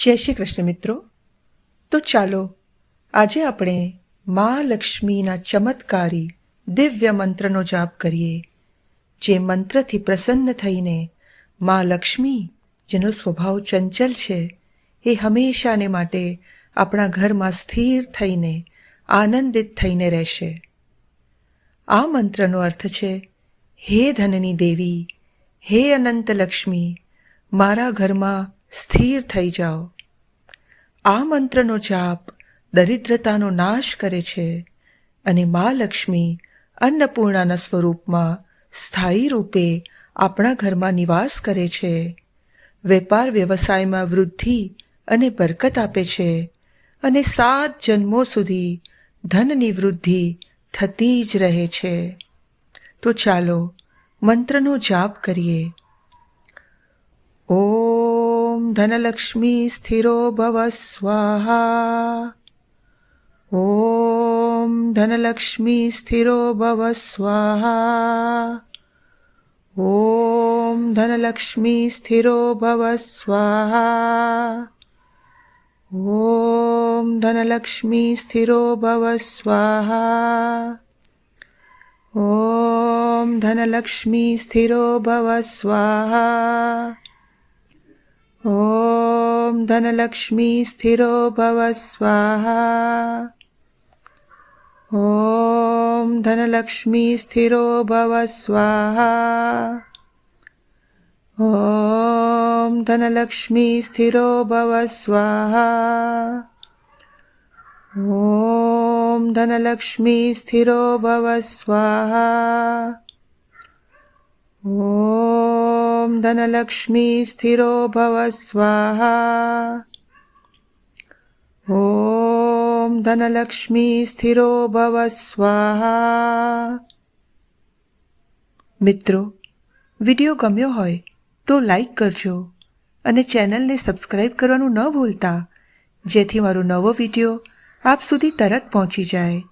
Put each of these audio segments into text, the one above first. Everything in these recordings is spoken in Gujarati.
જય શ્રી કૃષ્ણ મિત્રો. તો ચાલો આજે આપણે મા લક્ષ્મીના ચમત્કારી દિવ્ય મંત્રનો જાપ કરીએ, જે મંત્રથી પ્રસન્ન થઈને મા લક્ષ્મી, જેનો સ્વભાવ ચંચલ છે, એ હંમેશાને માટે આપણા ઘરમાં સ્થિર થઈને આનંદિત થઈને રહેશે. આ મંત્રનો અર્થ છે, હે ધનની દેવી, હે અનંત લક્ષ્મી, મારા ઘરમાં સ્થિર થઈ જાઓ. આ મંત્રનો જાપ દરિદ્રતાનો નાશ કરે છે અને મા લક્ષ્મી અન્નપૂર્ણાના સ્વરૂપમાં સ્થાયી રૂપે આપણા ઘરમાં નિવાસ કરે છે. વેપાર વ્યવસાયમાં વૃદ્ધિ અને બરકત આપે છે અને 7 જન્મો સુધી ધનની વૃદ્ધિ થતી જ રહે છે. તો ચાલો મંત્રનો જાપ કરીએ. ઓમ ધનલક્ષ્મી સ્થિરો ભવ સ્વાહા. ઓમ ધનલક્ષ્મી સ્થિરો ભવ સ્વાહા. ઓમ ધનલક્ષ્મી સ્થિરો ભવ સ્વાહા. ઓમ ધનલક્ષ્મી સ્થિરો ભવ સ્વાહા. ઓમ ધનલક્ષ્મી સ્થિરો ભવ સ્વાહા. ઓમ ધનલક્ષ્મી સ્થિરો ભવ સ્વાહા. ઓમ ધનલક્ષ્મી સ્થિરો ભવ સ્વાહા. ઓમ ધનલક્ષ્મી સ્થિરો ભવ સ્વાહા. ઓમ ધનલક્ષ્મી સ્થિરો ભવ સ્વાહા. ઓમ ધનલક્ષ્મી સ્થિરો ભવ સ્વાહા. ઓમ ધનલક્ષ્મી સ્થિરો ભવ સ્વાહા. મિત્રો, વિડીયો ગમ્યો હોય તો લાઈક કરજો અને ચેનલને સબસ્ક્રાઈબ કરવાનું ન ભૂલતા, જેથી મારો નવો વિડીયો આપ સુધી તરત પહોંચી જાય.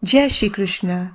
જય શ્રી કૃષ્ણ.